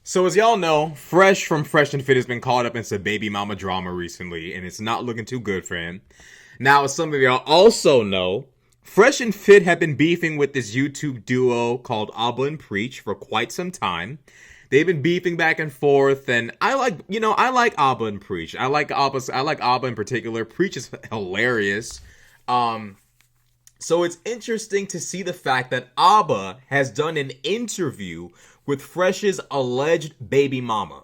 So as y'all know, Fresh from Fresh and Fit has been caught up in some baby mama drama recently, and it's not looking too good for him. Now, as some of y'all also know, Fresh and Fit have been beefing with this YouTube duo called Abba and Preach for quite some time. They've been beefing back and forth, and I like Abba and Preach. I like Abba in particular. Preach is hilarious. Um, so it's interesting to see the fact that Abba has done an interview with Fresh's alleged baby mama.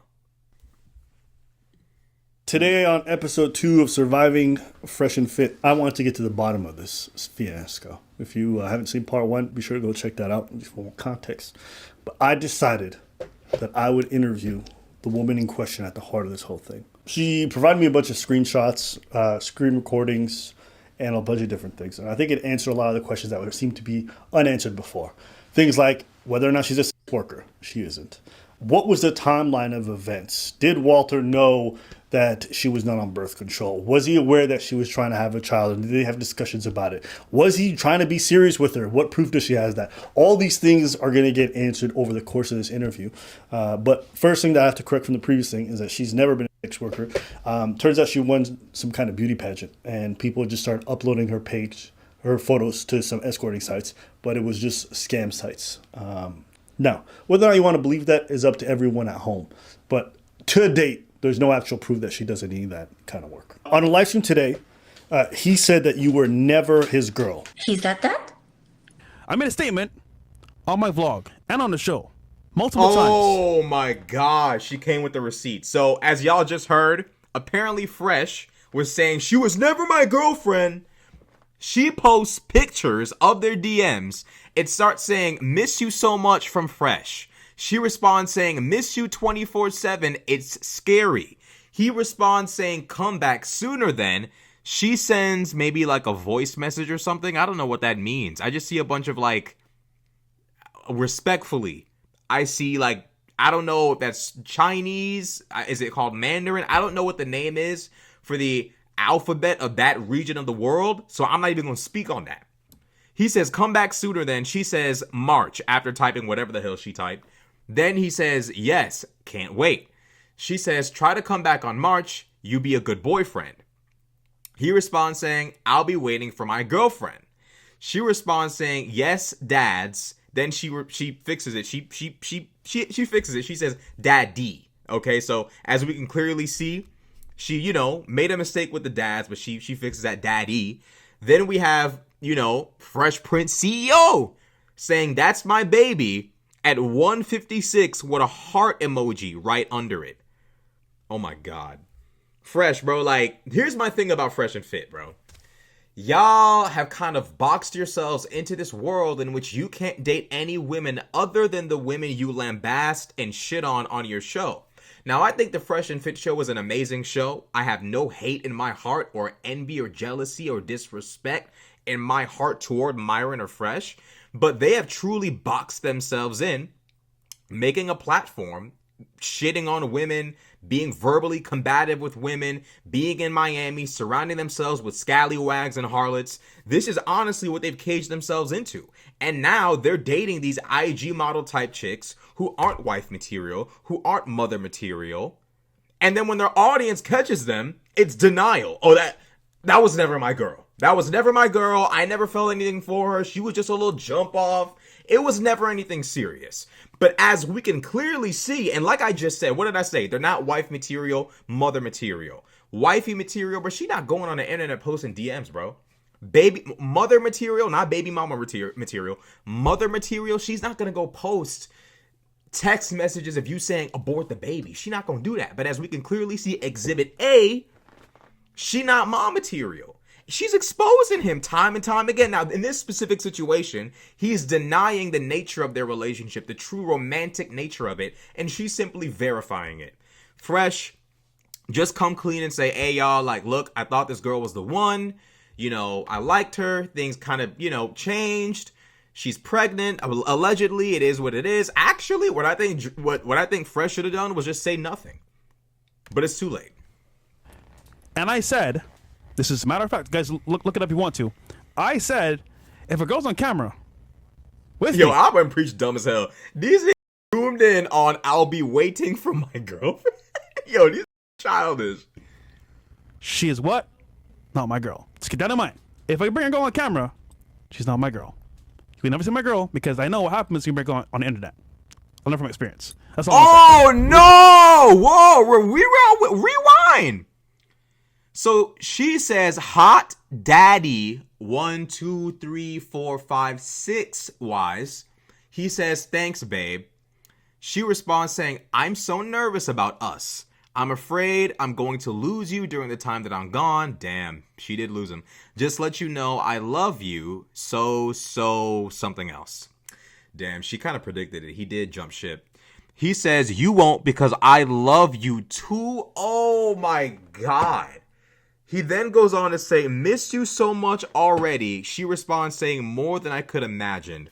Today on episode 2 of Surviving Fresh and Fit, I want to get to the bottom of this fiasco. If you haven't seen part 1, be sure to go check that out for more context. But I decided that I would interview the woman in question at the heart of this whole thing. She provided me a bunch of screenshots, screen recordings, and a bunch of different things. And I think it answered a lot of the questions that would seem to be unanswered before. Things like whether or not she's a sex worker. She isn't. What was the timeline of events? Did Walter know that she was not on birth control? Was he aware that she was trying to have a child? And did they have discussions about it? Was he trying to be serious with her? What proof does she have that? All these things are going to get answered over the course of this interview. But first thing that I have to correct from the previous thing is that she's never been a sex worker. Turns out she won some kind of beauty pageant, and people just started uploading her page, her photos to some escorting sites, but it was just scam sites. Now, whether or not you want to believe that is up to everyone at home. But to date, there's no actual proof that she does any of that kind of work. On a live stream today, he said that you were never his girl. He said that? I made a statement on my vlog and on the show multiple times. Oh my god, she came with the receipt. So, as y'all just heard, apparently Fresh was saying she was never my girlfriend. She posts pictures of their DMs. It starts saying, "Miss you so much" from Fresh. She responds saying, "Miss you 24/7. It's scary." He responds saying, "Come back sooner then." She sends maybe like a voice message or something. I don't know what that means. I just see a bunch of like, respectfully, I see like, I don't know if that's Chinese. Is it called Mandarin? I don't know what the name is for the alphabet of that region of the world. So I'm not even going to speak on that. He says, "Come back sooner then." She says, "March," after typing whatever the hell she typed. Then he says, "Yes, can't wait." She says, "Try to come back on March. You be a good boyfriend." He responds saying, "I'll be waiting for my girlfriend." She responds saying, "Yes, dads." Then she fixes it. She fixes it. She says, "Daddy." Okay, so as we can clearly see, she, made a mistake with the dads, but she fixes that daddy. Then we have, Fresh Prince CEO saying, "That's my baby," at 156 with a heart emoji right under it. Oh my god. Fresh, bro, like, here's my thing about Fresh and Fit, bro. Y'all have kind of boxed yourselves into this world in which you can't date any women other than the women you lambast and shit on your show. Now, I think the Fresh and Fit show was an amazing show. I have no hate in my heart or envy or jealousy or disrespect in my heart toward Myron or Fresh. But they have truly boxed themselves in, making a platform, shitting on women, being verbally combative with women, being in Miami, surrounding themselves with scallywags and harlots. This is honestly what they've caged themselves into. And now they're dating these IG model type chicks who aren't wife material, who aren't mother material. And then when their audience catches them, it's denial. Oh, that was never my girl. That was never my girl. I never felt anything for her. She was just a little jump off. It was never anything serious. But as we can clearly see, and like I just said, what did I say? They're not wife material, mother material. Wifey material, but she not going on the internet posting DMs, bro. Baby, mother material, not baby mama material. Mother material, she's not going to go post text messages of you saying abort the baby. She not going to do that. But as we can clearly see, Exhibit A, she not mom material. She's exposing him time and time again. Now, in this specific situation, he's denying the nature of their relationship, the true romantic nature of it, and she's simply verifying it. Fresh, just come clean and say, "Hey, y'all, like, look, I thought this girl was the one. I liked her. Things kind of, changed. She's pregnant. Allegedly, it is what it is." Actually, what I think Fresh should have done was just say nothing. But it's too late. And I said, this is a matter of fact, guys, look it up if you want to. I said, if a girl's on camera with Yo, me, I went and preach dumb as hell. These niggas doomed chimed in on I'll be waiting for my girlfriend. Yo, these childish. She is what? Not my girl. Let's get that in mind. If I bring a girl on camera, she's not my girl. You can never see my girl because I know what happens when you bring her on the internet. I'll learn from experience. That's all. Oh no! Whoa! Rewind. So she says, "Hot daddy 1, 2, 3, 4, 5, 6 wise." He says, "Thanks, babe." She responds saying, "I'm so nervous about us. I'm afraid I'm going to lose you during the time that I'm gone." Damn, she did lose him. "Just let you know I love you. So something else." Damn, she kind of predicted it. He did jump ship. He says, "You won't because I love you too." Oh my God. He then goes on to say, "Miss you so much already." She responds saying, "More than I could imagine."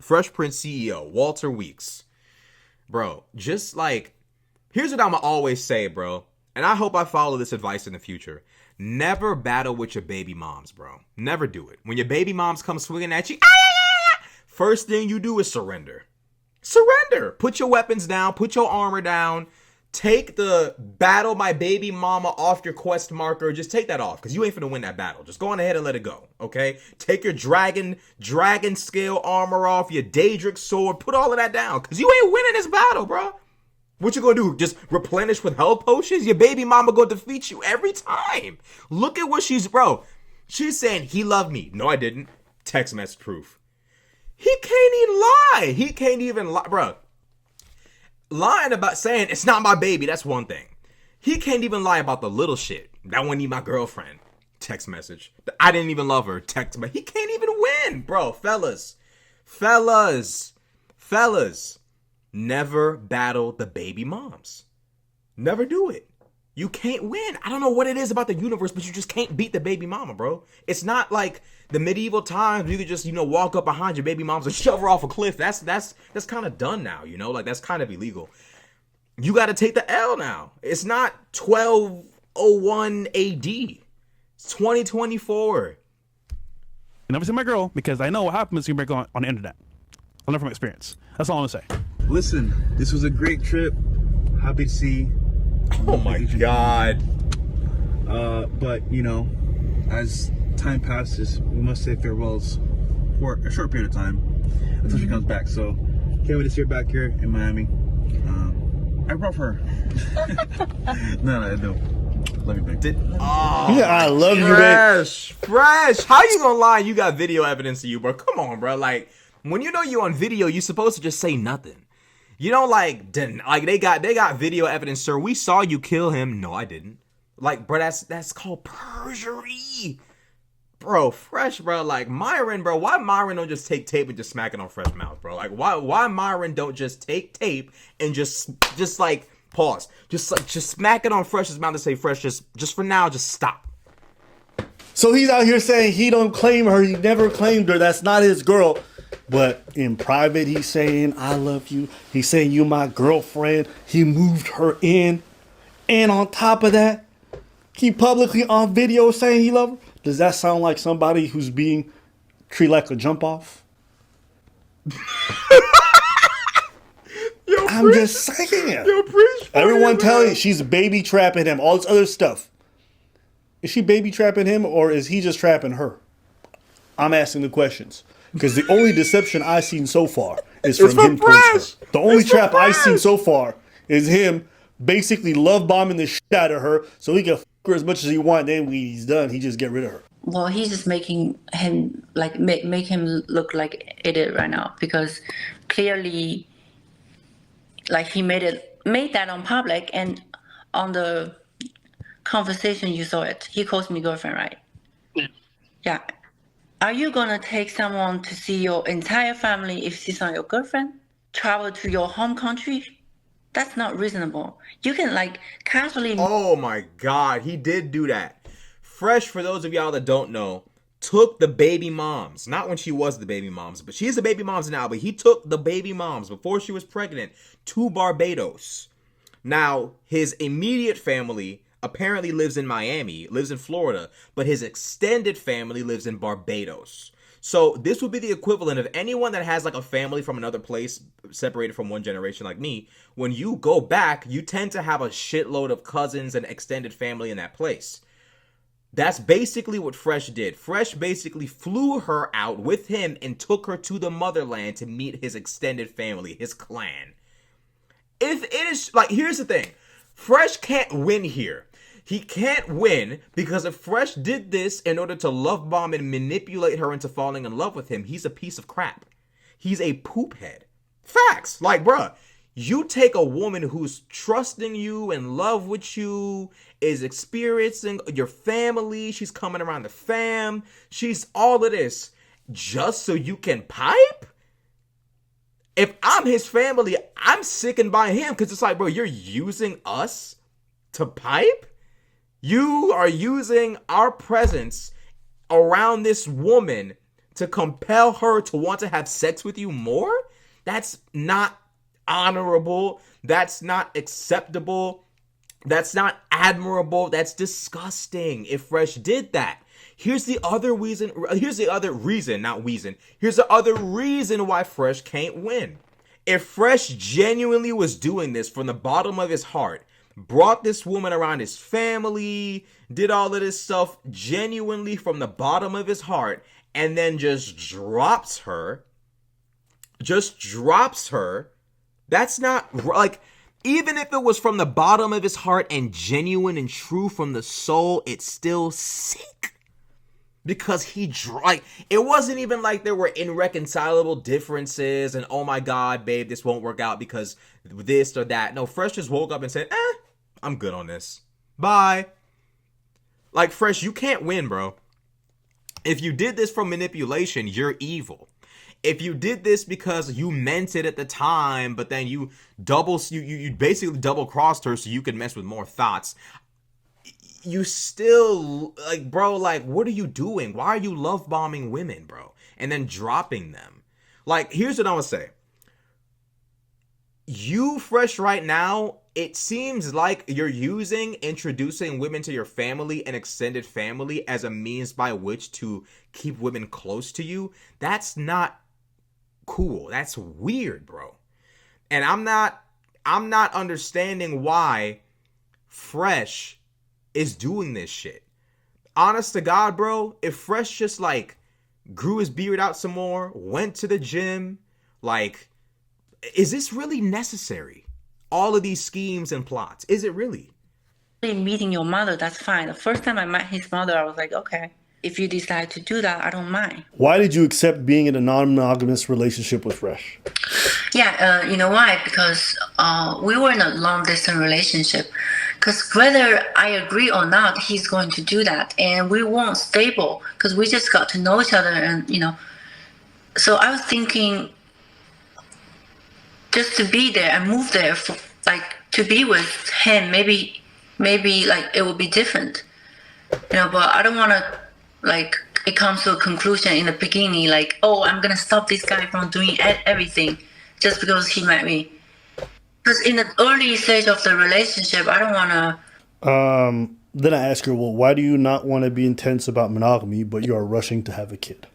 Fresh Prince CEO, Walter Weeks. Bro, just like, here's what I'm going to always say, bro. And I hope I follow this advice in the future. Never battle with your baby moms, bro. Never do it. When your baby moms come swinging at you, first thing you do is surrender. Surrender. Put your weapons down. Put your armor down. Take the battle my baby mama off your quest marker. Just take that off because you ain't finna win that battle. Just go on ahead and let it go, okay? Take your dragon scale armor off, your Daedric sword. Put all of that down because you ain't winning this battle, bro. What you gonna do? Just replenish with health potions? Your baby mama gonna defeat you every time. Look at what bro. She's saying, "He loved me." No, I didn't. Text message proof. He can't even lie. He can't even lie, bro. Lying about saying it's not my baby, that's one thing. He can't even lie about the little shit. That wasn't even my girlfriend. Text message. I didn't even love her. Text message. He can't even win, bro. Fellas. Never battle the baby moms. Never do it. You can't win. I don't know what it is about the universe, but you just can't beat the baby mama, bro. It's not like the medieval times. You could just, walk up behind your baby moms and shove her off a cliff. That's kind of done now, like that's kind of illegal. You got to take the L now. It's not 1201 AD. It's 2024. I never see my girl because I know what happens when you bring her on the internet. I'll learn from experience. That's all I'm gonna say. Listen, this was a great trip. Happy to see. Oh my God. But as time passes, we must say farewells for a short period of time until she comes back. So can't wait to see her back here in Miami. I brought her. No, I don't. Love you, babe. I love you, babe. Fresh. How you gonna lie? You got video evidence of you, bro. Come on, bro. Like, when you know you on video, you're supposed to just say nothing. You don't they got video evidence, sir. We saw you kill him. No, I didn't. Like, bro, that's called perjury. Bro, Fresh, bro. Like, Myron, bro. Why Myron don't just take tape and just smack it on Fresh mouth, bro? Like, why Myron don't just take tape and just like pause, just smack it on Fresh's mouth and say, "Fresh, just for now, just stop." So he's out here saying he don't claim her. He never claimed her. That's not his girl. But in private, he's saying, "I love you." He's saying, "You my girlfriend." He moved her in. And on top of that, he publicly on video saying he loves her. Does that sound like somebody who's being treated like a jump off? I'm just saying. Everyone telling she's baby trapping him. All this other stuff. Is she baby trapping him or is he just trapping her? I'm asking the questions. Because the only deception I've seen so far is from him towards her. The only trap I've seen so far is him basically love bombing the shit out of her so he can f her as much as he wants. Then when he's done, he just get rid of her. Well, he's just making him like make him look like idiot right now because clearly, like he made that on public and on the conversation you saw it. He calls me girlfriend, right? Yeah. Are you gonna take someone to see your entire family if she's not your girlfriend? Travel to your home country? That's not reasonable. You can like casually. Oh my God, he did do that. Fresh, for those of y'all that don't know, took the baby moms. Not when she was the baby moms, but she's the baby moms now. But he took the baby moms before she was pregnant to Barbados. Now, his immediate family apparently lives in Miami, lives in Florida, but his extended family lives in Barbados. So this would be the equivalent of anyone that has like a family from another place separated from one generation like me. When you go back, you tend to have a shitload of cousins and extended family in that place. That's basically what Fresh did. Fresh basically flew her out with him and took her to the motherland to meet his extended family, his clan. If it is like, here's the thing. Fresh can't win here. He can't win because if Fresh did this in order to love bomb and manipulate her into falling in love with him, he's a piece of crap. He's a poop head. Facts. Like, bruh, you take a woman who's trusting you, in love with you, is experiencing your family, she's coming around the fam, she's all of this, just so you can pipe? If I'm his family, I'm sickened by him because it's like, bro, you're using us to pipe? You are using our presence around this woman to compel her to want to have sex with you more? That's not honorable. That's not acceptable. That's not admirable. That's disgusting if Fresh did that. Here's the other reason why Fresh can't win. If Fresh genuinely was doing this from the bottom of his heart, brought this woman around his family, did all of this stuff genuinely from the bottom of his heart, and then just drops her, that's not, like, even if it was from the bottom of his heart and genuine and true from the soul, it's still sick. Because it wasn't even like there were irreconcilable differences and, oh my God, babe, this won't work out because this or that. No, Fresh just woke up and said, I'm good on this. Bye. Like, Fresh, you can't win, bro. If you did this from manipulation, you're evil. If you did this because you meant it at the time, but then you basically double crossed her so you could mess with more thoughts, you still, like, bro, like, what are you doing? Why are you love bombing women, bro? And then dropping them? Like, here's what I'm gonna say. You, Fresh, right now, it seems like you're using introducing women to your family and extended family as a means by which to keep women close to you. That's not cool. That's weird, bro. And I'm not understanding why Fresh is doing this shit. Honest to God, bro, if Fresh just, like, grew his beard out some more, went to the gym, like, is this really necessary? All of these schemes and plots, is it really? Meeting your mother, that's fine. The first time I met his mother, I was like, okay, if you decide to do that, I don't mind. Why did you accept being in a non-monogamous relationship with Fresh? Yeah, you know why? Because we were in a long-distance relationship. Because whether I agree or not, he's going to do that. And we weren't stable because we just got to know each other and, you know. So I was thinking just to be there and move there, for, like, to be with him, maybe like it would be different. You know, but I don't want to, like, it comes to a conclusion in the beginning, like, oh, I'm going to stop this guy from doing everything just because he met me. Because in the early stage of the relationship, I don't want to... Then I ask her, well, why do you not want to be intense about monogamy, but you are rushing to have a kid?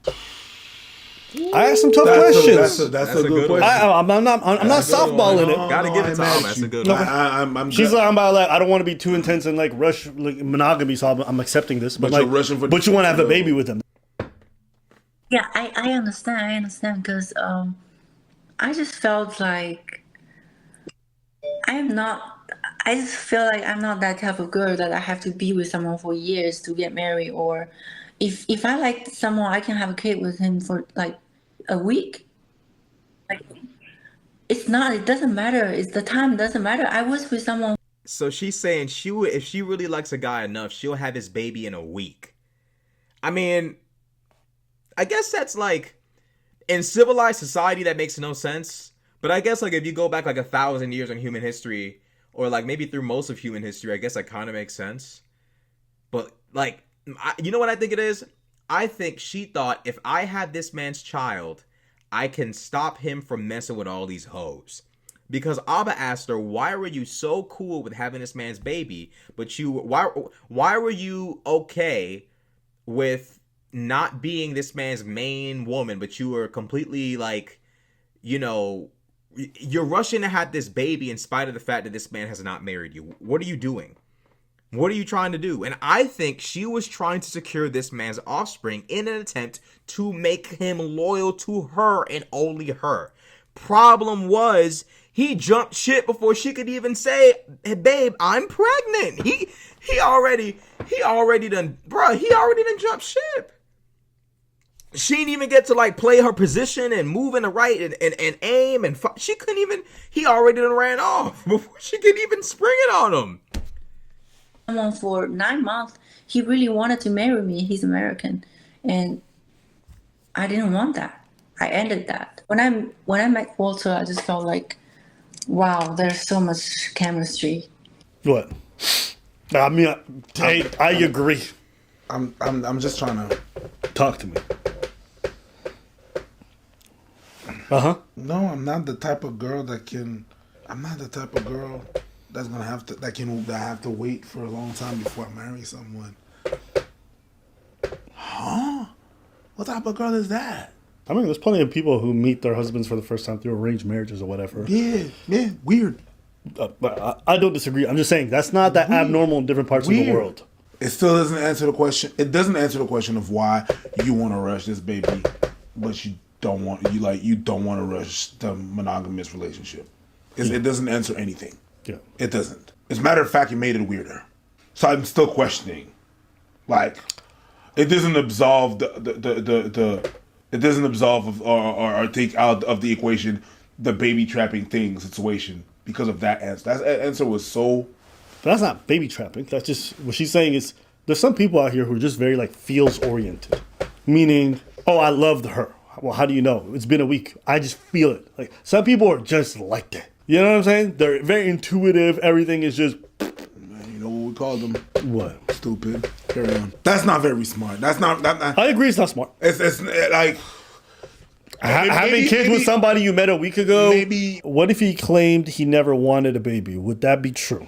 I asked some tough questions. That's a good question. I'm not softballing it. Gotta give it to him. That's a good one. She's like, I'm about, like, I don't want to be too intense and, like, rush, like, monogamy, so I'm accepting this. But like, but you want to have a baby with him. Yeah, I understand because I just felt like I just feel like I'm not that type of girl that I have to be with someone for years to get married, or if I like someone, I can have a kid with him for like a week. Like, it doesn't matter. It's the time doesn't matter. I was with someone. So she's saying if she really likes a guy enough, she'll have his baby in a week. I mean, I guess that's like, in civilized society, that makes no sense. But I guess, like, if you go back like 1,000 years in human history, or like maybe through most of human history, I guess that kind of makes sense. But like, you know what I think it is? I think she thought, if I had this man's child, I can stop him from messing with all these hoes. Because Abba asked her, why were you so cool with having this man's baby, but why were you okay with not being this man's main woman, but you were completely like, you know, you're rushing to have this baby in spite of the fact that this man has not married you. What are you doing? What are you trying to do? And I think she was trying to secure this man's offspring in an attempt to make him loyal to her and only her. Problem was, he jumped ship before she could even say, hey, babe, I'm pregnant. He already done jumped ship. She didn't even get to like play her position and move in the right and aim and she couldn't even, he already done ran off before she could even spring it on him. Someone for 9 months, he really wanted to marry me. He's American, and I didn't want that. I ended that. When I met Walter, I just felt like, wow, there's so much chemistry. What? I mean, I agree. I'm just trying to Talk to me. Uh-huh. No, I'm not the type of girl that can. I'm not the type of girl that's gonna have to that have to wait for a long time before I marry someone. Huh? What type of girl is that? I mean, there's plenty of people who meet their husbands for the first time through arranged marriages or whatever. Yeah, weird. But I don't disagree. I'm just saying that's not that abnormal in different parts of the world. It still doesn't answer the question. It doesn't answer the question of why you want to rush this baby, but you don't want to rush the monogamous relationship. It doesn't answer anything. Yeah. It doesn't. As a matter of fact, it made it weirder. So I'm still questioning. Like, it doesn't absolve it doesn't absolve or take out of the equation the baby trapping thing situation because of that answer. That answer was so. But that's not baby trapping. That's just what she's saying is there's some people out here who are just very like feels oriented, meaning, oh, I loved her. Well, how do you know? It's been a week. I just feel it. Like some people are just like that. You know what I'm saying? They're very intuitive. Everything is just. You know what we call them? What? Stupid. Carry on. That's not very smart. That's not. I agree. It's not smart. It's like. Having kids with somebody you met a week ago. Maybe. What if he claimed he never wanted a baby? Would that be true?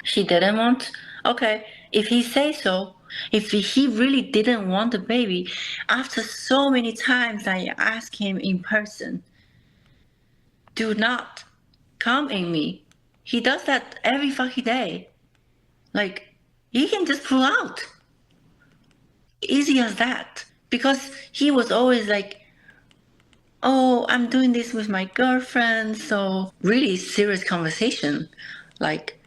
He didn't want. Okay, if he say so, if he really didn't want a baby, after so many times I asked him in person, do not come in me. He does that every fucking day. Like, he can just pull out. Easy as that. Because he was always like, oh, I'm doing this with my girlfriend. So really serious conversation, like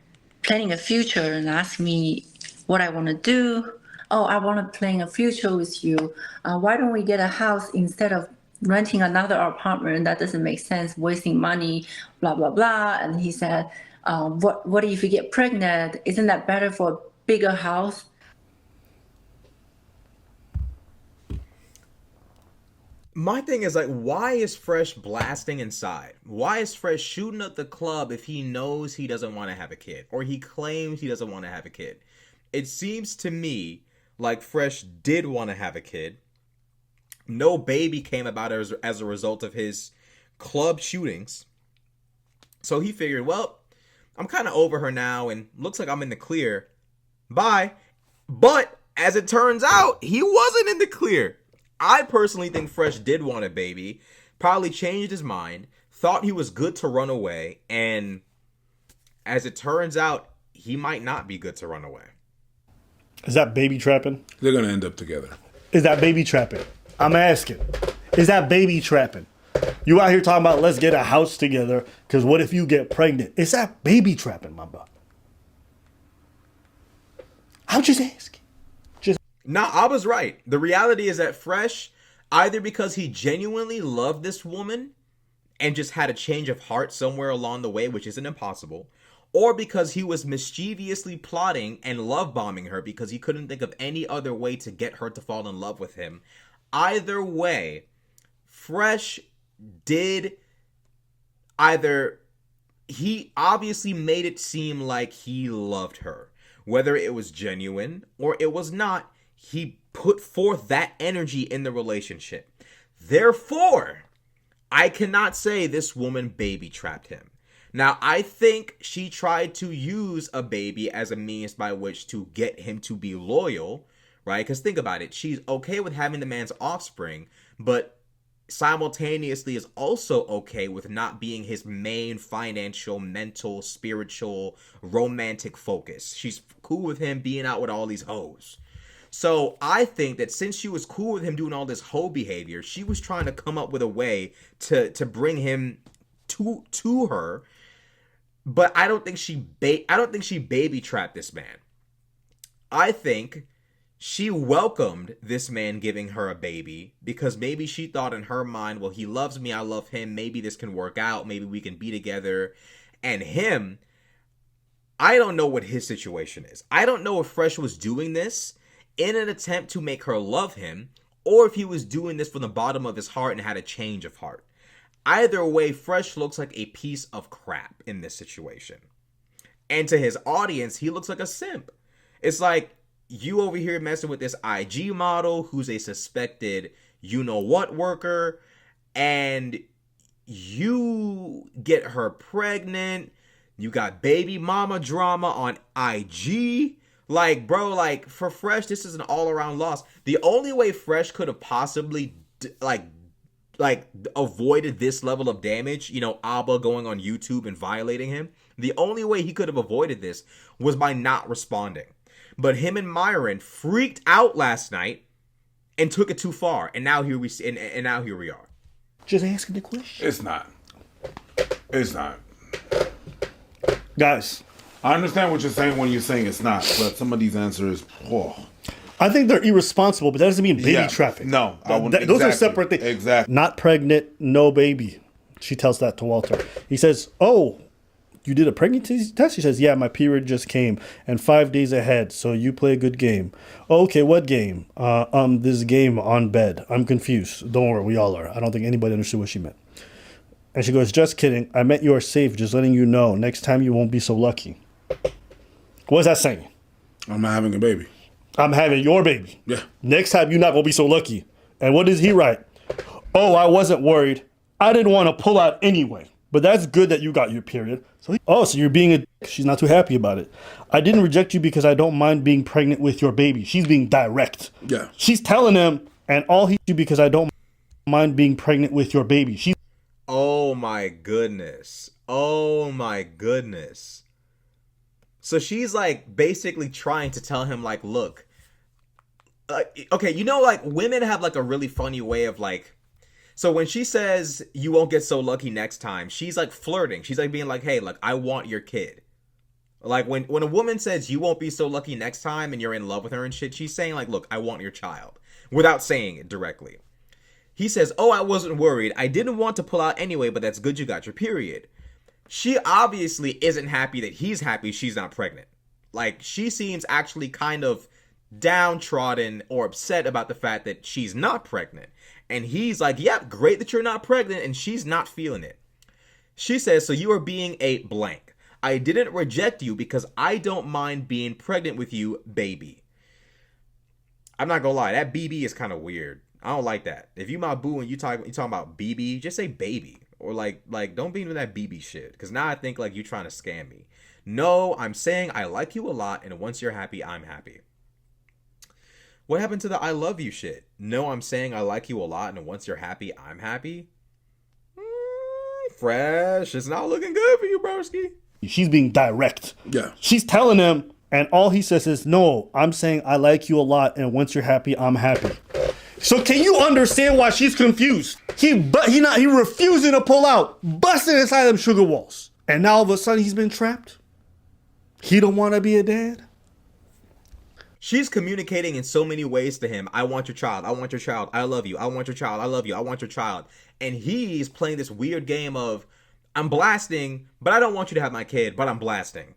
planning a future and ask me what I want to do. Oh, I want to plan a future with you. Why don't we get a house instead of renting another apartment? That doesn't make sense, wasting money, blah, blah, blah. And he said, what if you get pregnant? Isn't that better for a bigger house? My thing is, like, why is Fresh blasting inside? Why is Fresh shooting up the club if he knows he doesn't want to have a kid? Or he claims he doesn't want to have a kid? It seems to me like Fresh did want to have a kid. No baby came about as a result of his club shootings. So he figured, well, I'm kind of over her now and looks like I'm in the clear. Bye. But as it turns out, he wasn't in the clear. I personally think Fresh did want a baby, probably changed his mind, thought he was good to run away, and as it turns out, he might not be good to run away. Is that baby trapping? They're going to end up together. Is that baby trapping? I'm asking. Is that baby trapping? You out here talking about let's get a house together because what if you get pregnant? Is that baby trapping, my bro? I'm just asking. Nah, I was right. The reality is that Fresh, either because he genuinely loved this woman and just had a change of heart somewhere along the way, which isn't impossible, or because he was mischievously plotting and love bombing her because he couldn't think of any other way to get her to fall in love with him. Either way, Fresh did either, he obviously made it seem like he loved her. Whether it was genuine or it was not, he put forth that energy in the relationship. Therefore, I cannot say this woman baby trapped him. Now, I think she tried to use a baby as a means by which to get him to be loyal, right? Because think about it. She's okay with having the man's offspring, but simultaneously is also okay with not being his main financial, mental, spiritual, romantic focus. She's cool with him being out with all these hoes. So I think that since she was cool with him doing all this hoe behavior, she was trying to come up with a way to bring him to her. But I don't think she baby trapped this man. I think she welcomed this man giving her a baby because maybe she thought in her mind, well, he loves me, I love him, maybe this can work out, maybe we can be together. And him, I don't know what his situation is. I don't know if Fresh was doing this in an attempt to make her love him, or if he was doing this from the bottom of his heart and had a change of heart. Either way, Fresh looks like a piece of crap in this situation. And to his audience, he looks like a simp. It's like, you over here messing with this IG model who's a suspected you-know-what worker, and you get her pregnant, you got baby mama drama on IG. Like, bro, like, for Fresh, this is an all-around loss. The only way Fresh could have possibly, avoided this level of damage, you know, Abba going on YouTube and violating him, the only way he could have avoided this was by not responding. But him and Myron freaked out last night and took it too far, and now here we are. Just asking the question. It's not. It's not. Guys, I understand what you're saying when you're saying it's not, but some of these answers, I think they're irresponsible, but that doesn't mean baby trapping. No, I wouldn't. Those are separate things. Exactly. Not pregnant, no baby. She tells that to Walter. He says, "Oh, you did a pregnancy test?" She says, "Yeah, my period just came, and 5 days ahead. So you play a good game." "Oh, okay, what game?" This game on bed. I'm confused. Don't worry, we all are. I don't think anybody understood what she meant. And she goes, "Just kidding. I meant you are safe. Just letting you know. Next time you won't be so lucky." What's that saying? I'm not having a baby. I'm having your baby. Yeah. Next time you're not going to be so lucky. And what does he write? "Oh, I wasn't worried. I didn't want to pull out anyway. But that's good that you got your period." So you're being a... She's not too happy about it. "I didn't reject you because I don't mind being pregnant with your baby." She's being direct. Yeah. She's telling him, and all he do because I don't mind being pregnant with your baby. She's... Oh my goodness. Oh my goodness. So she's like basically trying to tell him like, look, okay, you know, like women have like a really funny way of like, so when she says you won't get so lucky next time, she's like flirting. She's like being like, hey, like I want your kid. Like when a woman says you won't be so lucky next time and you're in love with her and shit, she's saying like, look, I want your child without saying it directly. He says, "Oh, I wasn't worried. I didn't want to pull out anyway, but that's good you got your period." She obviously isn't happy that he's happy she's not pregnant. Like, she seems actually kind of downtrodden or upset about the fact that she's not pregnant. And he's like, "Yep, great that you're not pregnant," and she's not feeling it. She says, "So you are being a blank. I didn't reject you because I don't mind being pregnant with you, baby." I'm not gonna lie, that BB is kind of weird. I don't like that. If you my boo and you talking about BB, just say baby. Or like don't be into that BB shit. Because now I think like you trying to scam me. No, I'm saying I like you a lot, and once you're happy, I'm happy. What happened to the I love you shit? No, I'm saying I like you a lot, and once you're happy, I'm happy. Fresh, it's not looking good for you, broski. She's being direct. Yeah. She's telling him, and all he says is, "No, I'm saying I like you a lot, and once you're happy, I'm happy." So can you understand why she's confused? He refusing to pull out, busting inside them sugar walls. And now all of a sudden he's been trapped? He don't want to be a dad? She's communicating in so many ways to him. I want your child. I want your child. I love you. I want your child. I love you. I want your child. And he's playing this weird game of, I'm blasting, but I don't want you to have my kid, but I'm blasting.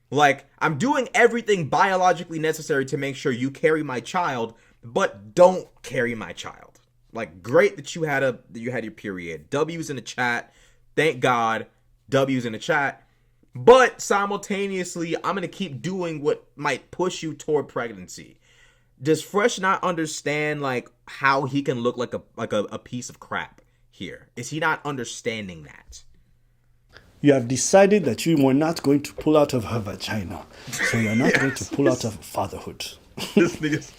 Like, I'm doing everything biologically necessary to make sure you carry my child, but don't carry my child. Like, great that you had your period. W's in the chat. Thank God. W's in the chat. But simultaneously, I'm going to keep doing what might push you toward pregnancy. Does Fresh not understand, like, how he can look like a piece of crap here? Is he not understanding that? You have decided that you were not going to pull out of her vagina. So you're not going to pull out of fatherhood. This nigga's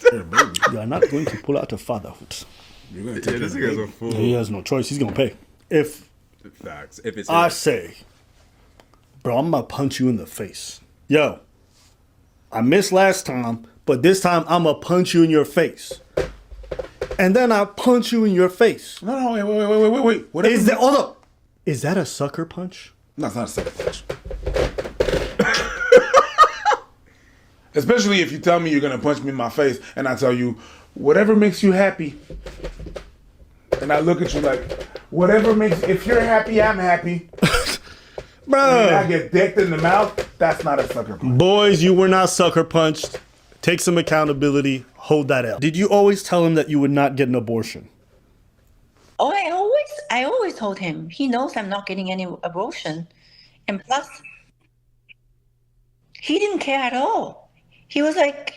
You are not going to pull out of fatherhood. You're gonna take this care of nigga's the a baby. fool. He has no choice. He's going to pay. If Facts. If it's I say, bro, I'm going to punch you in the face. Yo, I missed last time, but this time I'm going to punch you in your face. And then I punch you in your face. No, wait. Whatever. Is that, hold up. Is that a sucker punch? No, it's not a second punch. Especially if you tell me you're gonna punch me in my face, and I tell you whatever makes you happy, and I look at you like whatever makes. If you're happy, I'm happy. And I Bro. get decked in the mouth. That's not a sucker punch. Boys, you were not sucker punched. Take some accountability. Hold that out. Did you always tell him that you would not get an abortion? Oh, I always told him. He knows I'm not getting any abortion, and plus, he didn't care at all. He was like,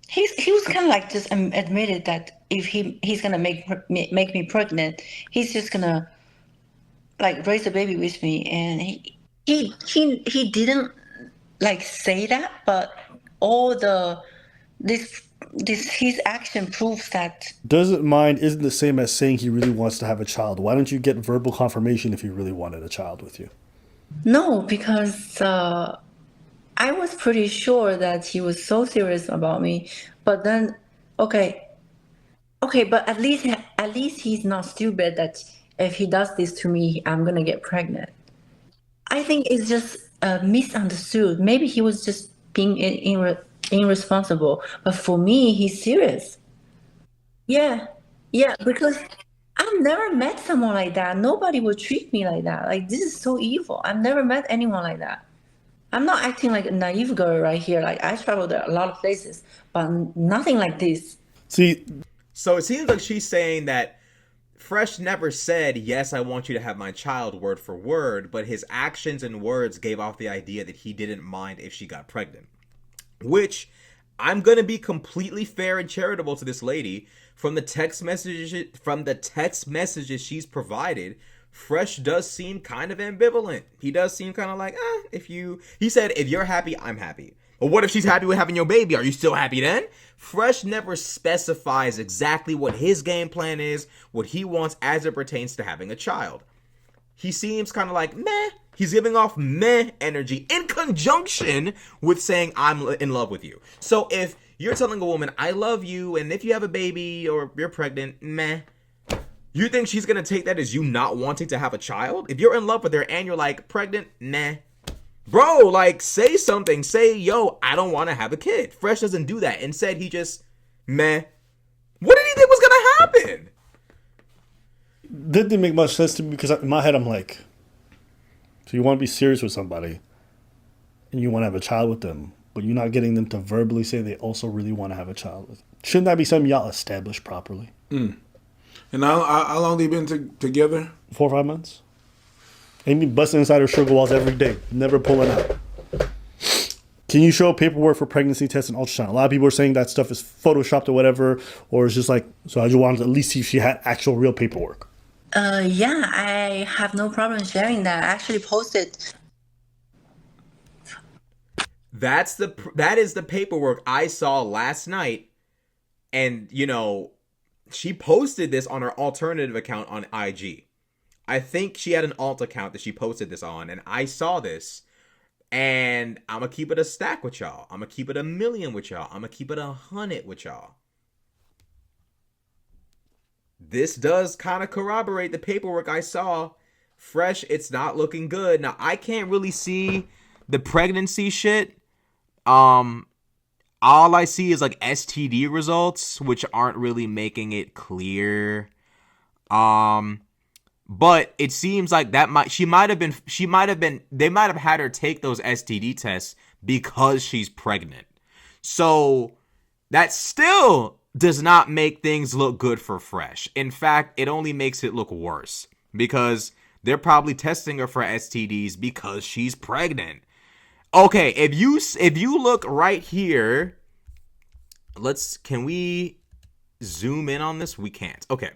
he was kind of like just admitted that if he's gonna make me pregnant, he's just gonna like raise a baby with me, and he didn't like say that, but all this his action proves that. Doesn't mind isn't the same as saying he really wants to have a child. Why don't you get verbal confirmation if he really wanted a child with you? No, because I was pretty sure that he was so serious about me. But then, okay, but at least he's not stupid that if he does this to me, I'm gonna get pregnant. I think it's just misunderstood. Maybe he was just being irresponsible. But for me, he's serious. Yeah, because I've never met someone like that. Nobody would treat me like that. Like, this is so evil. I've never met anyone like that. I'm not acting like a naive girl right here. Like, I traveled a lot of places, but nothing like this. See, So it seems like she's saying that Fresh never said, yes, I want you to have my child word for word, but his actions and words gave off the idea that he didn't mind if she got pregnant. Which, I'm going to be completely fair and charitable to this lady. From the text messages she's provided, Fresh does seem kind of ambivalent. He does seem kind of like, he said, if you're happy, I'm happy. But what if she's happy with having your baby? Are you still happy then? Fresh never specifies exactly what his game plan is, what he wants as it pertains to having a child. He seems kind of like meh. He's giving off meh energy in conjunction with saying I'm in love with you. So if you're telling a woman, I love you, and if you have a baby or you're pregnant, meh. You think she's going to take that as you not wanting to have a child? If you're in love with her and you're like, pregnant, nah. Bro, like, say something. Say, yo, I don't want to have a kid. Fresh doesn't do that. Instead, he just, meh. What did he think was going to happen? that didn't make much sense to me because in my head I'm like, so you want to be serious with somebody and you want to have a child with them, but you're not getting them to verbally say they also really want to have a child with them. Shouldn't that be something y'all establish properly? And how long they been together? 4 or 5 months? Amy busting inside her sugar walls every day, never pulling out. Can you show paperwork for pregnancy tests and ultrasound? A lot of people are saying that stuff is photoshopped or whatever, or it's just like, so I just wanted to at least see if she had actual real paperwork. Yeah, I have no problem sharing that. I actually posted. That is the paperwork I saw last night, and she posted this on her alternative account on IG. I think she had an alt account that she posted this on, and I saw this, and I'm gonna keep it a stack with y'all. I'm gonna keep it 1,000,000 with y'all. I'm gonna keep it 100 with y'all. This does kind of corroborate the paperwork I saw. Fresh, it's not looking good. Now, I can't really see the pregnancy shit. All I see is like STD results, which aren't really making it clear. But it seems like they might have had her take those STD tests because she's pregnant. So that still does not make things look good for Fresh. In fact, it only makes it look worse because they're probably testing her for STDs because she's pregnant. Okay, if you look right here, can we zoom in on this? We can't. Okay.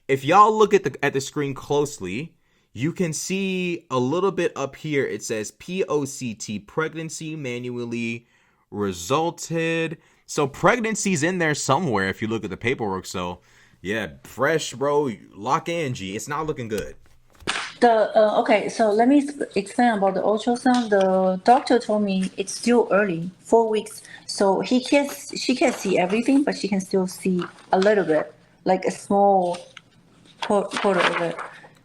If y'all look at the screen closely, you can see a little bit up here. It says POCT, pregnancy manually resulted. So pregnancy's in there somewhere if you look at the paperwork. So yeah, Fresh, bro, lock in, G. It's not looking good. Okay, so let me explain about the ultrasound. The doctor told me it's still early, 4 weeks. So she can't see everything, but she can still see a little bit, like a small quarter of it.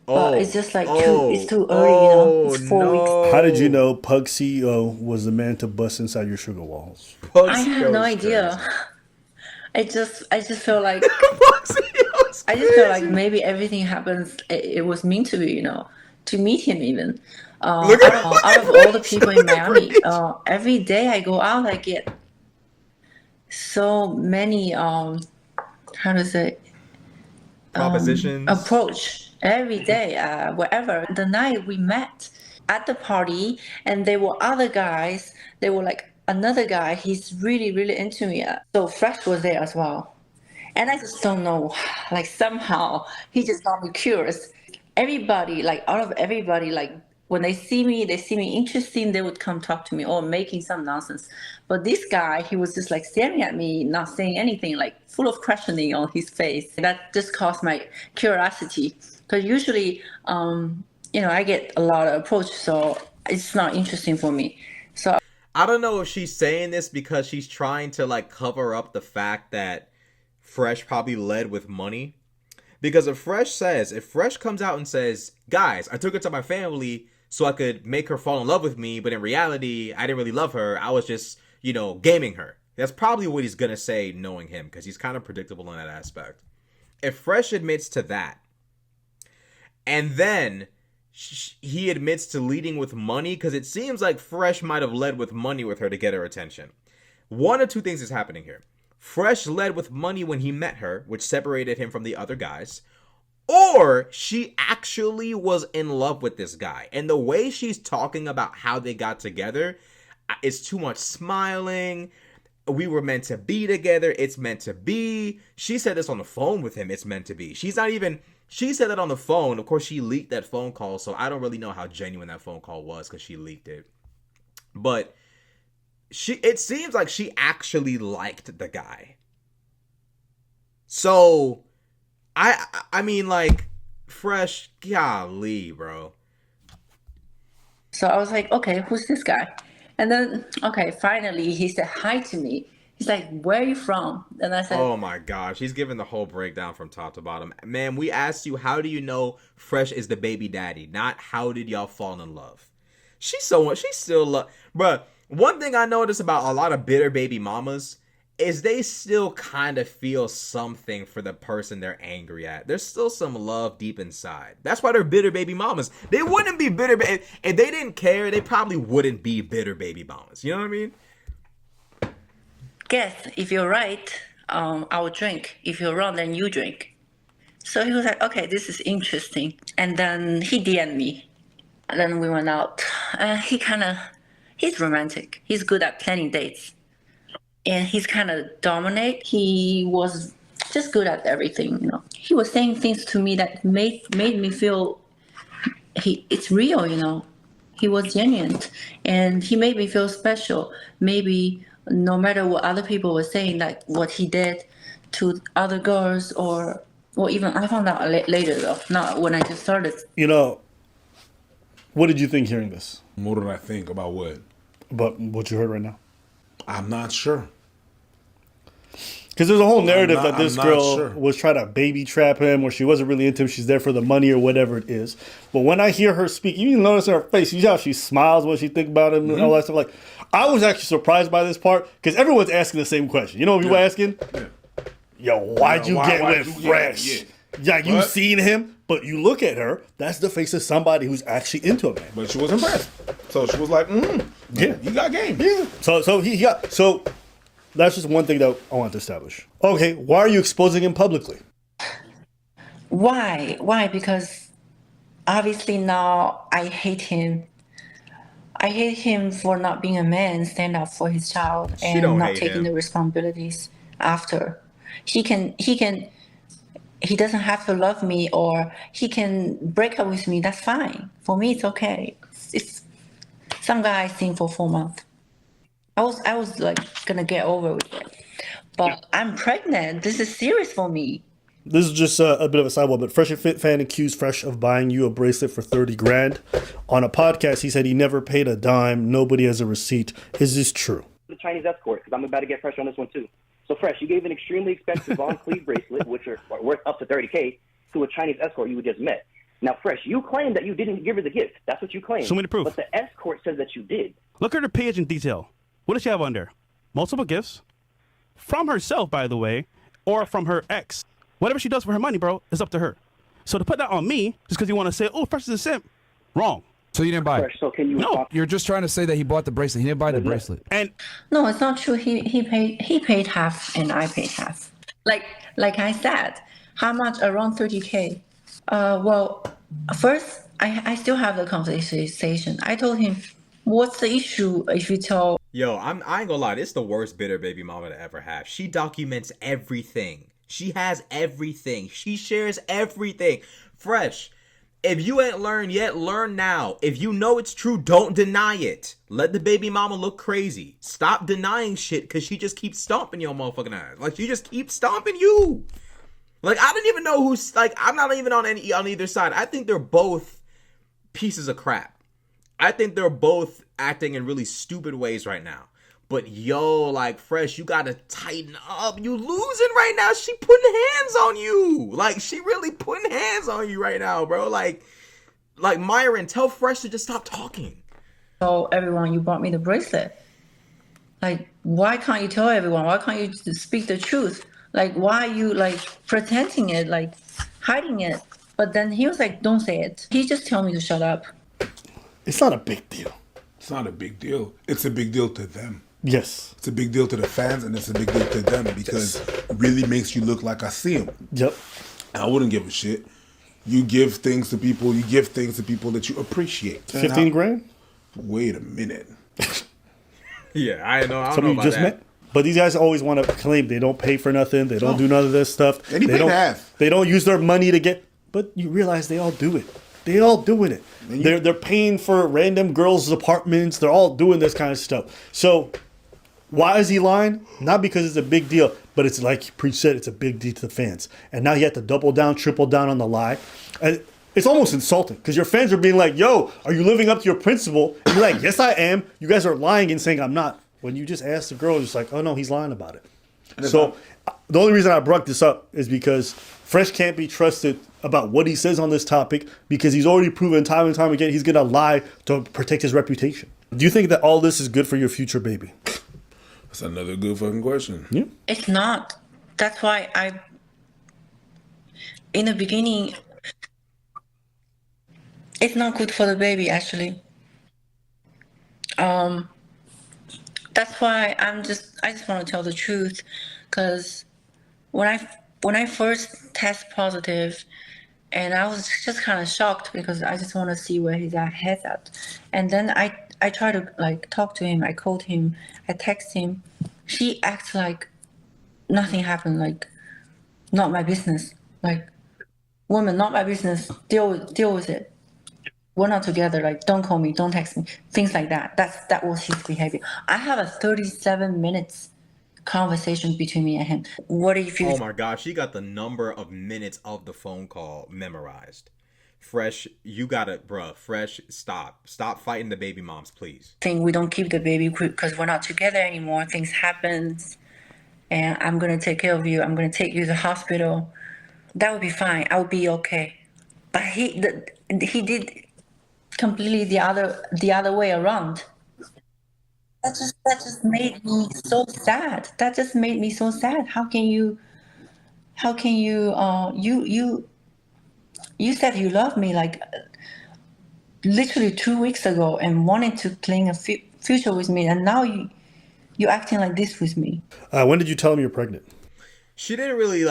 But it's just like it's too early, It's 4 weeks. How did you know Pug CEO was the man to bust inside your sugar walls? I have no idea. I just feel like I just feel like maybe everything happens. It was meant to be, to meet him even. Out of all the people in Miami, every day I go out, I get so many how to say propositions approach every day. Wherever the night we met at the party, and there were other guys. They were like another guy. He's really really into me. So Fresh was there as well. And I just don't know, like somehow he just got me curious. Everybody, like out of everybody, like when they see me interesting, they would come talk to me or making some nonsense. But this guy, he was just like staring at me, not saying anything, like full of questioning on his face. That just caused my curiosity. Because usually, I get a lot of approach, so it's not interesting for me. So I don't know if she's saying this because she's trying to like cover up the fact that Fresh probably led with money. Because if Fresh comes out and says, guys, I took her to my family so I could make her fall in love with me, but in reality, I didn't really love her. I was just, gaming her. That's probably what he's going to say, knowing him, because he's kind of predictable in that aspect. If Fresh admits to that, and then he admits to leading with money, because it seems like Fresh might have led with money with her to get her attention. One of two things is happening here. Fresh led with money when he met her, which separated him from the other guys. Or she actually was in love with this guy. And the way she's talking about how they got together, it's too much smiling. We were meant to be together. It's meant to be. She said this on the phone with him. It's meant to be. She said that on the phone. Of course, she leaked that phone call. So I don't really know how genuine that phone call was because she leaked it. But it seems like she actually liked the guy. So I mean, like, Fresh, golly, bro. So I was like, okay, who's this guy? And then, finally he said hi to me. He's like, where are you from? And I said, oh my gosh, he's giving the whole breakdown from top to bottom. Man, we asked you, how do you know Fresh is the baby daddy? Not how did y'all fall in love? She's still bruh. One thing I notice about a lot of bitter baby mamas is they still kind of feel something for the person they're angry at. There's still some love deep inside. That's why they're bitter baby mamas. They wouldn't be bitter. If they didn't care, they probably wouldn't be bitter baby mamas. You know what I mean? Guess, if you're right, I will drink. If you're wrong, then you drink. So he was like, okay, this is interesting. And then he DM'd me. And then we went out. He's romantic. He's good at planning dates. And he's kind of dominant. He was just good at everything, He was saying things to me that made me feel it's real, He was genuine. And he made me feel special. Maybe no matter what other people were saying, like what he did to other girls or even I found out later though, not when I just started. What did you think hearing this? What did I think about what? About what you heard right now? I'm not sure. Because there's a whole narrative that this girl sure. was trying to baby trap him, or she wasn't really into him. She's there for the money or whatever it is. But when I hear her speak, you can notice in her face, you see how she smiles when she thinks about him and all that stuff. Like, I was actually surprised by this part because everyone's asking the same question. You know what people asking? Yeah. Yo, why'd you get with Fresh? Yeah, you seen him, but you look at her, that's the face of somebody who's actually into a man. But she was impressed. So she was like, yeah, you got game. Yeah. So that's just one thing that I want to establish. Okay, why are you exposing him publicly? Why? Because obviously now I hate him. I hate him for not being a man, stand up for his child, and not taking the responsibilities after. He can he doesn't have to love me or he can break up with me. That's fine. For me, it's okay. It's some guy I seen for 4 months. I was like gonna get over with it, but I'm pregnant. This is serious for me. This is just a bit of a sidewalk, but Fresh and Fit fan accused Fresh of buying you a bracelet for 30 grand. On a podcast, he said he never paid a dime. Nobody has a receipt. Is this true? The Chinese escort, because I'm about to get Fresh on this one too. So Fresh, you gave an extremely expensive Von Cleef bracelet, which are worth up to 30K, to a Chinese escort you just met. Now, Fresh, you claim that you didn't give her the gift. That's what you claim. Show me the proof. But the escort says that you did. Look at her page in detail. What does she have on there? Multiple gifts from herself, by the way, or from her ex. Whatever she does for her money, bro, is up to her. So to put that on me, just because you want to say, oh, Fresh is a simp, wrong. So you didn't buy it? Fresh, so can you No. You're just trying to say that he bought the bracelet. He didn't buy the bracelet. And No, it's not true. He paid half and I paid half. Like I said, how much? Around 30K. Well, first I still have the conversation. I told him, what's the issue if you tell? Yo, I ain't gonna lie, this is the worst bitter baby mama to ever have. She documents everything. She has everything. She shares everything. Fresh, if you ain't learned yet, learn now. If you know it's true, don't deny it. Let the baby mama look crazy. Stop denying shit, because she just keeps stomping your motherfucking ass. Like, she just keeps stomping you. Like, I don't even know who's, like, I'm not even on either side. I think they're both pieces of crap. I think they're both acting in really stupid ways right now. But yo, like, Fresh, you gotta tighten up. You losing right now. She putting hands on you. Like, she really putting hands on you right now, bro. Like Myron, tell Fresh to just stop talking. Tell everyone you bought me the bracelet. Like, why can't you tell everyone? Why can't you just speak the truth? Like, why are you like pretending it, like hiding it? But then he was like, don't say it. He just told me to shut up. It's not a big deal. It's not a big deal. It's a big deal to them. Yes. It's a big deal to the fans, and it's a big deal to them because it really makes you look like I see them. Yep. I wouldn't give a shit. You give things to people. You give things to people that you appreciate. 15 grand? Wait a minute. Yeah, I know. I don't Some know of you about just that. met? But these guys always want to claim they don't pay for nothing. They don't do none of this stuff. And he they paid don't, half. They don't use their money to get. But you realize they all do it. They all doing it. They're paying for random girls' apartments. They're all doing this kind of stuff. So why is he lying? Not because it's a big deal, but it's like Preach said, it's a big deal to the fans. And now you have to double down, triple down on the lie. And it's almost insulting because your fans are being like, yo, are you living up to your principle? And you're like, yes, I am. You guys are lying and saying I'm not. When you just ask the girl, it's like, oh, no, he's lying about it. So the only reason I brought this up is because Fresh can't be trusted about what he says on this topic because he's already proven time and time again he's going to lie to protect his reputation. Do you think that all this is good for your future baby? That's another good fucking question. Yeah. It's not. That's why in the beginning, it's not good for the baby, actually. That's why I just want to tell the truth, because when I first test positive, and I was just kind of shocked because I just want to see where his head's at, and then I try to like talk to him, I called him, I text him, he acts like nothing happened, like not my business, like woman, not my business, deal with it. We're not together, like don't call me, don't text me, things like that. That was his behavior. I have a 37 minutes conversation between me and him. What if you Oh my gosh, she got the number of minutes of the phone call memorized. Fresh, you got it, bruh. Fresh, stop fighting the baby moms, please. think we don't keep the baby because we're not together anymore, things happen, and I'm gonna take care of you, I'm gonna take you to the hospital, that would be fine, I would be okay. But he did completely the other way around. That just made me so sad. That just made me so sad. How can you you said you love me like literally 2 weeks ago and wanted to cling a future with me, and now you acting like this with me. When did you tell him you're pregnant? She didn't really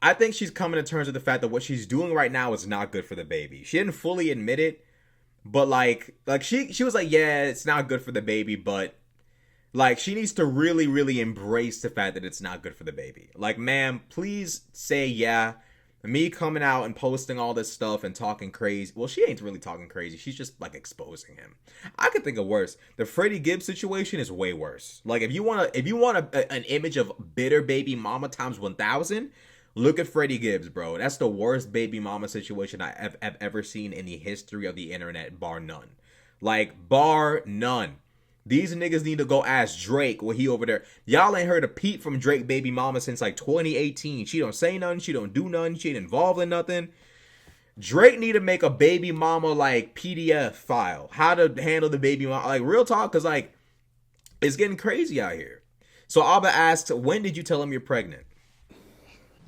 I think she's coming to terms with the fact that what she's doing right now is not good for the baby. She didn't fully admit it, but like she was like, yeah, it's not good for the baby, but Like, she needs to really, really embrace the fact that it's not good for the baby. Like, ma'am, please say yeah. Me coming out and posting all this stuff and talking crazy. Well, she ain't really talking crazy. She's just, like, exposing him. I could think of worse. The Freddie Gibbs situation is way worse. Like, if you want an image of bitter baby mama times 1,000, look at Freddie Gibbs, bro. That's the worst baby mama situation I've ever seen in the history of the internet, bar none. Like, bar none. These niggas need to go ask Drake what he over there. Y'all ain't heard a peep from Drake baby mama since like 2018. She don't say nothing. She don't do nothing. She ain't involved in nothing. Drake need to make a baby mama like PDF file. How to handle the baby mama. Like, real talk, because like it's getting crazy out here. So Abba asked, when did you tell him you're pregnant?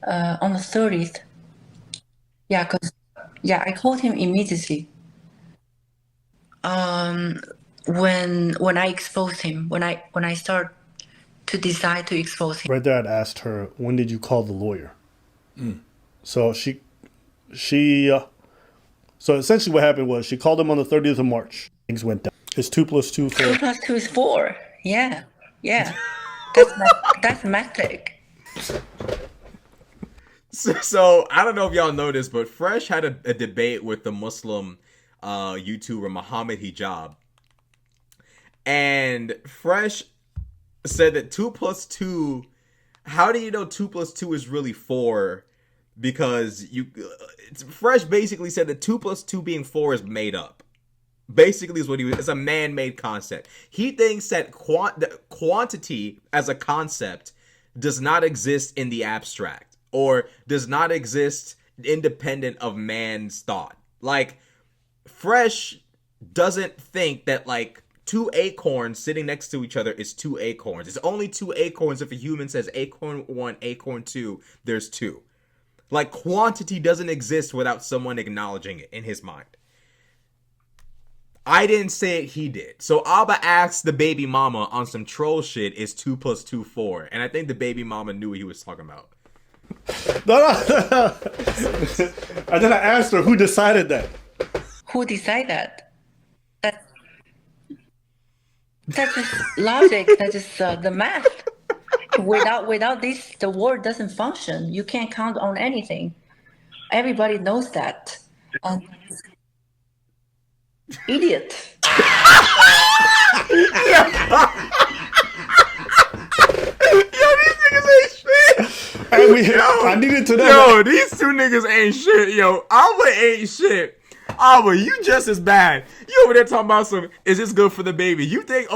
On the 30th. Yeah, I called him immediately. When I exposed him, when I start to decide to expose him. Right there, I'd asked her, when did you call the lawyer? So so essentially what happened was she called him on the 30th of March. Things went down. It's 2 + 2 4. 2 + 2 is 4. Yeah. That's mathematic. So I don't know if y'all know this, but Fresh had a debate with the Muslim YouTuber Muhammad Hijab. And Fresh said that 2 + 2, how do you know 2 + 2 is really 4? Because Fresh basically said that 2 + 2 being 4 is made up. Basically is what it's a man-made concept. He thinks that quantity as a concept does not exist in the abstract, or does not exist independent of man's thought. Like, Fresh doesn't think that like 2 acorns sitting next to each other is 2 acorns. It's only 2 acorns if a human says acorn 1, acorn 2, there's 2. Like, quantity doesn't exist without someone acknowledging it in his mind. I didn't say it, he did. So Abba asked the baby mama on some troll shit, is 2 + 2 4? And I think the baby mama knew what he was talking about. No. And then I asked her, who decided that? Who decided that? That's just logic. That's just the math. Without this, the world doesn't function. You can't count on anything. Everybody knows that. Idiot. Yo, these niggas ain't shit. And I needed to know. Yo, these 2 niggas ain't shit. Yo, Abba ain't shit. Abba, you just as bad. You over there talking about some, is this good for the baby? You think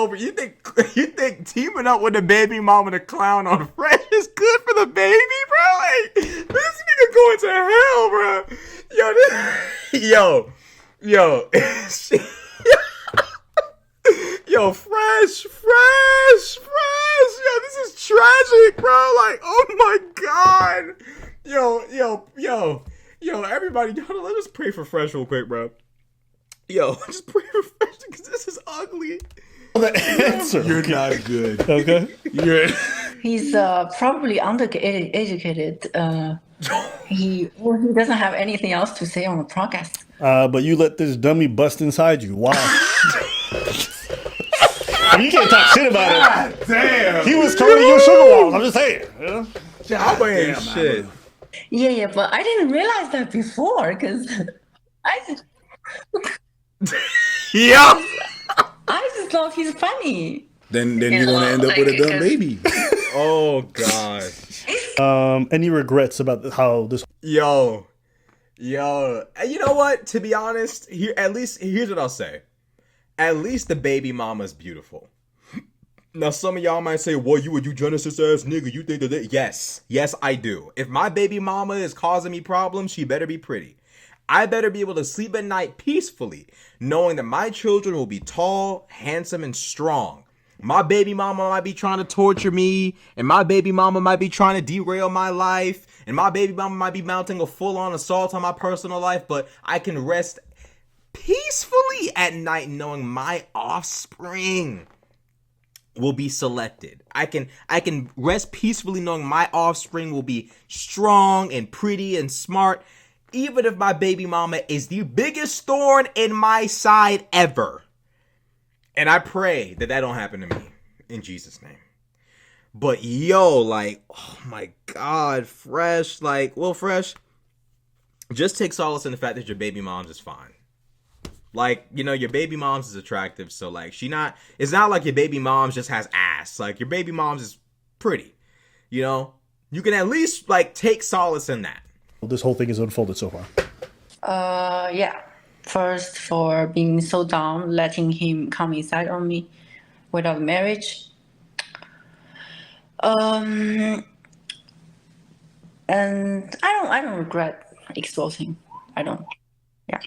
teaming up with the baby mama to clown on Fresh is good for the baby, bro? Like, this nigga going to hell, bro. Yo, Fresh. Yo, this is tragic, bro. Like, oh my God. Yo, everybody, let's just pray for Fresh real quick, bro. Yo, just pray for Fresh because this is ugly. The answer. You're not good. Okay. He's probably undereducated. He doesn't have anything else to say on the podcast. But you let this dummy bust inside you. Wow. I mean, you can't talk shit about it. God damn. He was toting your sugar walls. I'm just saying. You know? I'm ain't shit. Yeah, but I didn't realize that before because I just thought he's funny. Then you're gonna end up with a dumb baby. Oh God. Any regrets about how this? Yo, you know what? To be honest, here's what I'll say. At least the baby mama's beautiful. Now, some of y'all might say, well, you a eugenicist ass nigga. You think that? Yes, I do. If my baby mama is causing me problems, she better be pretty. I better be able to sleep at night peacefully, knowing that my children will be tall, handsome, and strong. My baby mama might be trying to torture me, and my baby mama might be trying to derail my life, and my baby mama might be mounting a full-on assault on my personal life, but I can rest peacefully at night knowing my offspring will be selected. I can rest peacefully knowing my offspring will be strong and pretty and smart, even if my baby mama is the biggest thorn in my side ever. And I pray that don't happen to me. in Jesus' name. But yo, like, oh my God, Fresh, like, well, Fresh, just take solace in the fact that your baby mom's is fine. Like, you know, your baby mom's is attractive, so like, it's not like your baby mom's just has ass. Like, your baby mom's is pretty, you know? You can at least, like, take solace in that. This whole thing is unfolded so far. Yeah. First, for being so dumb, letting him come inside on me without marriage. And I don't regret exposing. I don't. Yeah.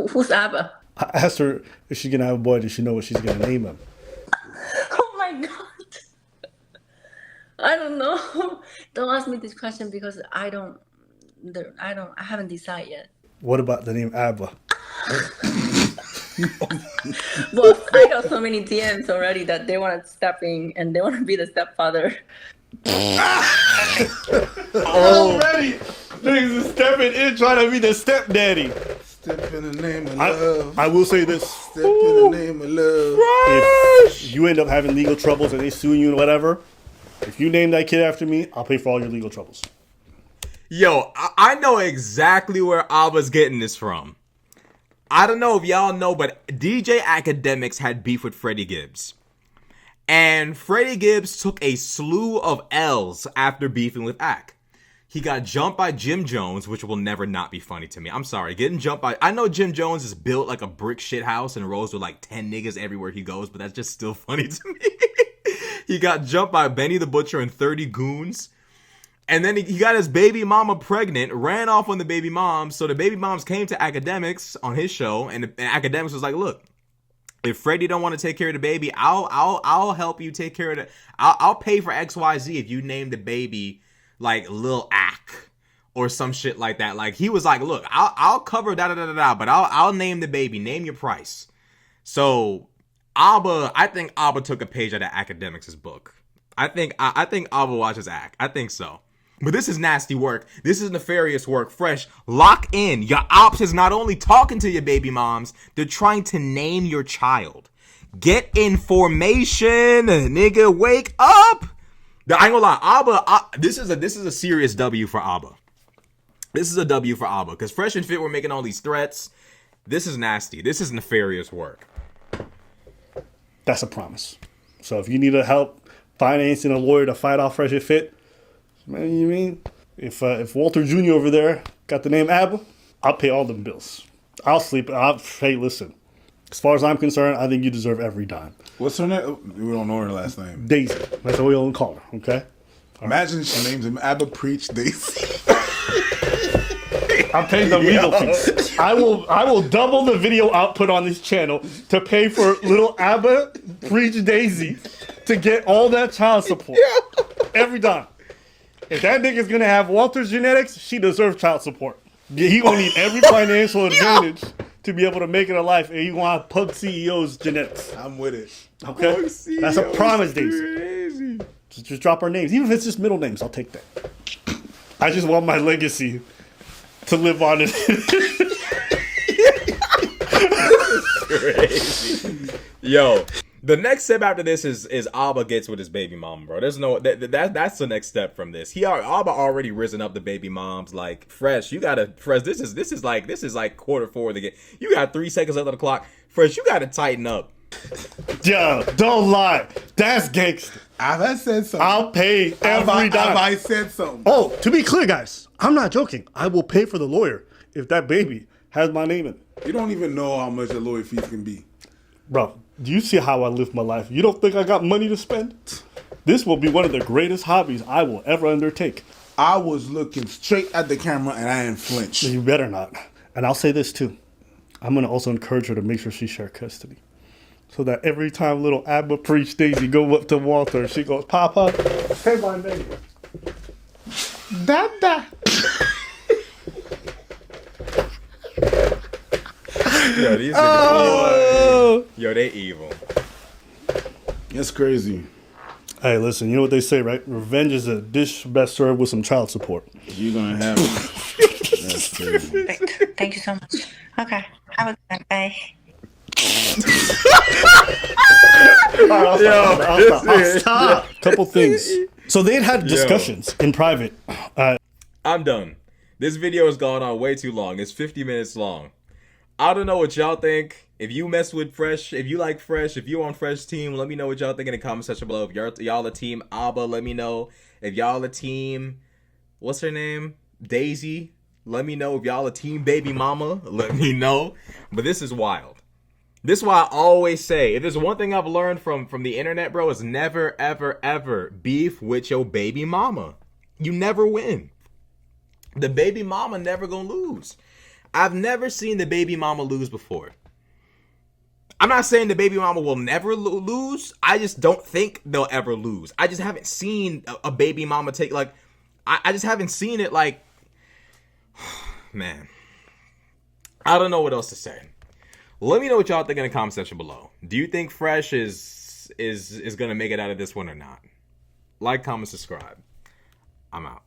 Who's Abba? I asked her if she's gonna have a boy. Does she know what she's gonna name him? Oh my God. I don't know. Don't ask me this question because I haven't decided yet. What about the name Abba? Well, I got so many DMs already that they want to step in and they want to be the stepfather. Already, niggas is stepping in trying to be the stepdaddy. Step in the name of love. I will say this. Step in the name of love. If you end up having legal troubles and they sue you and whatever, if you name that kid after me, I'll pay for all your legal troubles. Yo, I know exactly where Abba's getting this from. I don't know if y'all know, but DJ Academics had beef with Freddie Gibbs. And Freddie Gibbs took a slew of L's after beefing with Ac. He got jumped by Jim Jones, which will never not be funny to me. I'm sorry, getting jumped by... I know Jim Jones is built like a brick shit house and rolls with like 10 niggas everywhere he goes, but that's just still funny to me. He got jumped by Benny the Butcher and 30 goons. And then he got his baby mama pregnant, ran off on the baby mom. So the baby moms came to Academics on his show, and Academics was like, "Look, if Freddie don't want to take care of the baby, I'll help you take care of it. I'll pay for XYZ if you name the baby like Lil Ac or some shit like that." Like he was like, "Look, I'll cover but I'll name the baby. Name your price." So I think Abba took a page out of Academics' book. I think Abba watches Ac. I think so. But this is nasty work. This is nefarious work. Fresh, lock in. Your ops is not only talking to your baby moms, they're trying to name your child. Get in formation, nigga. Wake up. I ain't gonna lie, Abba. This is a serious W for Abba. This is a W for Abba because Fresh and Fit were making all these threats. This is nasty. This is nefarious work. That's a promise. So if you need help financing a lawyer to fight off Fresh and Fit, man, you mean if Walter Jr. over there got the name Abba, I'll pay all them bills. I'll sleep. Hey, listen. As far as I'm concerned, I think you deserve every dime. What's her name? We don't know her last name. Daisy. That's what we all call her. Okay. Imagine she names him Abba Preach Daisy. I'm paying the legal fees. I will double the video output on this channel to pay for little Abba Preach Daisy to get all that child support every time. If that nigga's gonna have Walter's genetics, she deserves child support. He gonna need every financial advantage to be able to make it in life, and he gonna have Pug CEO's genetics. I'm with it. Okay, that's a promise, Daisy. Just drop our names, even if it's just middle names. I'll take that. I just want my legacy to live on it. Crazy. Yo. The next step after this is Abba gets with his baby mom, bro. There's no that's the next step from this. Abba already risen up the baby moms. Like Fresh, you gotta Fresh. This is like Q4 the game. You got 3 seconds left on the clock. Fresh, you gotta tighten up. Yo, don't lie. That's gangster. I said something. I'll pay every dime. I said something. Oh, to be clear, guys, I'm not joking. I will pay for the lawyer if that baby has my name in it. You don't even know how much a lawyer fees can be, bro. Do you see how I live my life? You don't think I got money to spend? This will be one of the greatest hobbies I will ever undertake. I was looking straight at the camera and I didn't flinch. You better not. And I'll say this too. I'm going to also encourage her to make sure she shares custody. So that every time little Abba Preach Daisy go up to Walter, she goes, Papa, hey, my baby. Dada. Yo, these niggas, yo, they evil. That's crazy. Hey, listen, you know what they say, right? Revenge is a dish best served with some child support. You're gonna have it. That's crazy. Thank you so much. Okay, have a good night. Bye. I'll stop. Couple things. So they had discussions in private. I'm done. This video has gone on way too long. It's 50 minutes long. I don't know what y'all think. If you mess with Fresh, if you like Fresh, if you're on Fresh team, let me know what y'all think in the comment section below. If y'all a team Abba, let me know. If y'all a team, what's her name? Daisy. Let me know. If y'all a team Baby Mama, let me know. But this is wild. This is why I always say, if there's one thing I've learned from the internet, bro, is never, ever, ever beef with your baby mama. You never win. The baby mama never gonna lose. I've never seen the baby mama lose before. I'm not saying the baby mama will never lose. I just don't think they'll ever lose. I just haven't seen a baby mama take, like, I just haven't seen it, like, man. I don't know what else to say. Let me know what y'all think in the comment section below. Do you think Fresh is gonna make it out of this one or not? Like, comment, subscribe. I'm out.